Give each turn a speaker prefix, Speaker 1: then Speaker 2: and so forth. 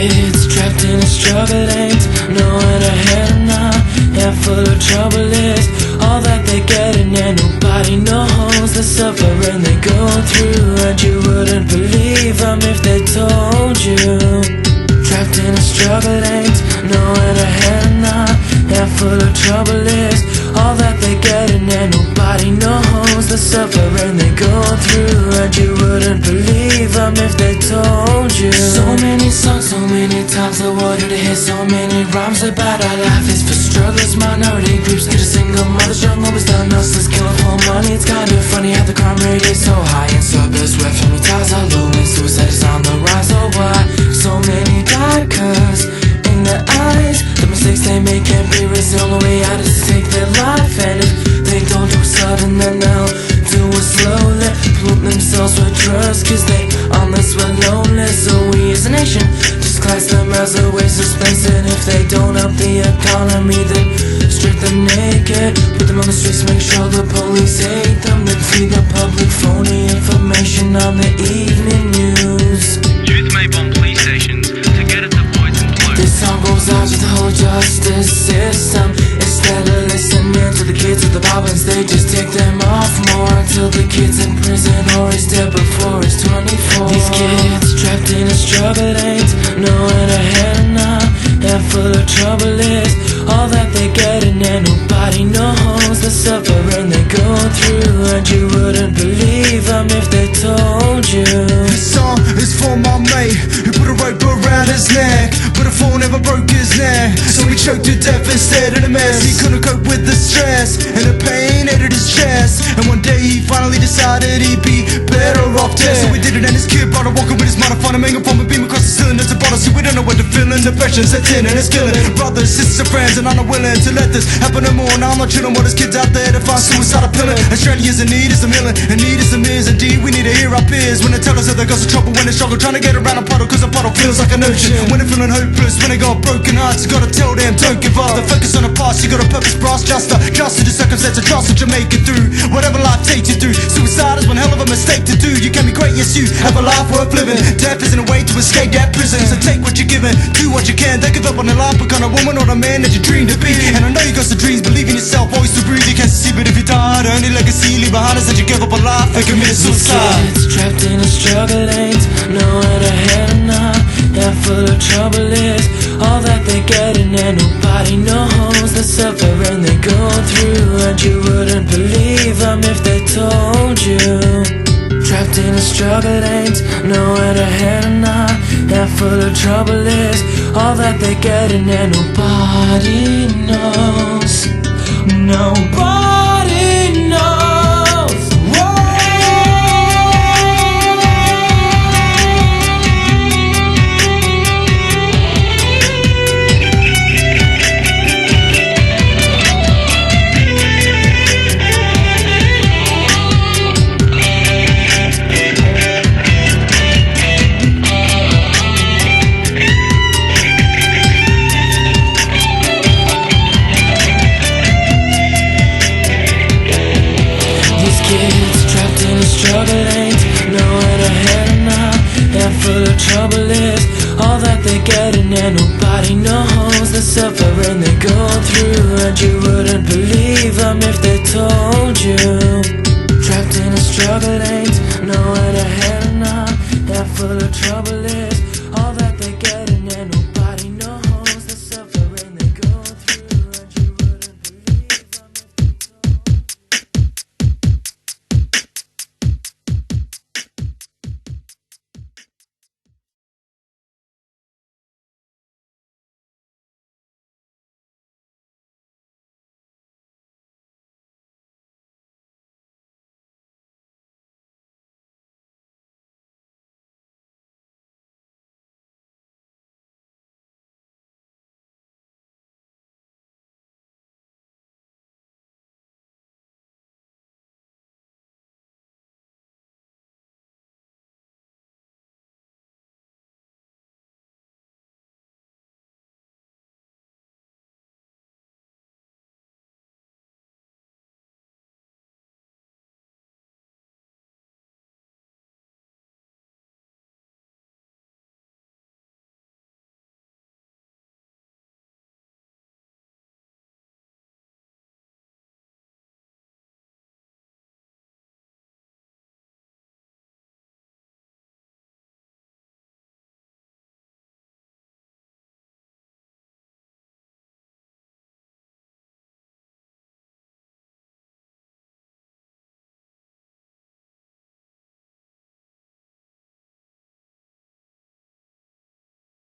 Speaker 1: kids trapped in a struggle, ain't knowing ahead or not. Handful of trouble is all that they getting, and nobody knows the suffering they go through. And you wouldn't believe them if they told you. Trapped in a struggle, ain't knowing ahead or not. Handful of trouble is all that they getting, and nobody knows the suffering they go through. And you wouldn't believe them if they told you. So many songs, so many times I wanted to hear so many rhymes about our life is for struggles, minority groups, get a single mothers, young always done hustlers, killing for money. It's kind of funny how the crime rate is so high, and suburbs where family ties are low, and suicide is on the rise. Oh why so many die? Cause in their eyes the mistakes they make can't be erased. The only way out is to take their life, and if they don't do it sudden, then they'll do it slowly, pollute themselves with drugs, cause they on this we're lonely. So we as a nation just class them as a waste of space, and if they don't up the economy, then strip them naked, put them on the streets, make sure the police hate them, then feed the public phony information on the evening news.
Speaker 2: Youth may bomb police stations to get at the boys in blue.
Speaker 1: This song goes out to the whole justice system. Instead of listening to the kids with the bobbins, they just take them off more until the kid's in prison or he's dead before he's 24. These kids trapped in a struggle, ain't knowing ahead or not. Handful of trouble is all that they getting, and nobody knows the suffering they go through. And you wouldn't believe them if they told you.
Speaker 3: This song is for my mate who put a rope around his neck, but a fall never broke his neck, so he choked to death instead of the mess. He couldn't cope with the stress, and the pain ate at his chest, and one day he finally decided he'd be better off dead. So he did it, and his kid brother walking with his mother, find a mango from a beam across the cylinder to bottle. See, we don't know what the feeling, depression sets in and it's killing brothers, sisters, friends, and I'm not willing to let this happen no more. Now I'm not chilling while there's kids out there to find suicide appealing. Australia's in need of some healing, and need is some is indeed. We need to hear our peers when they tell us that they got some trouble, when they struggle trying to get around a puddle, cause a puddle feels like an ocean. When they're feeling hopeless, when they got broken hearts, you gotta tell them don't give up. The focus on the past, you got a purpose, brass, just to the circumstance, a trust that you make it through whatever life takes you through. Suicide is one hell of a mistake to do. You can be great, yes you have a life worth living. Death isn't a way to escape that prison, so take what you're given, do what you can. Don't give up on the life, become a woman or the man that you dream to be. And I know you got some dreams, believe in yourself, always to breathe. You can't see, but if you die, the only legacy you leave behind is that you give up on life and committed suicide.
Speaker 1: Kids trapped in a struggle, ain't knowing ahead or not. Handful of trouble is all that they getting, and nobody knows the suffering they go through. And you wouldn't believe them if they told you. Trapped in a struggle, ain't knowing ahead or not. Handful of trouble is all that they getting, and nobody knows. Nobody knows. Whoa. Kids trapped in a struggle, ain't knowing ahead or not. Handful of trouble is all that they getting, and nobody knows the suffering they go through. And you wouldn't believe them if they told you. Trapped in a struggle, ain't knowing ahead or not. Handful of trouble is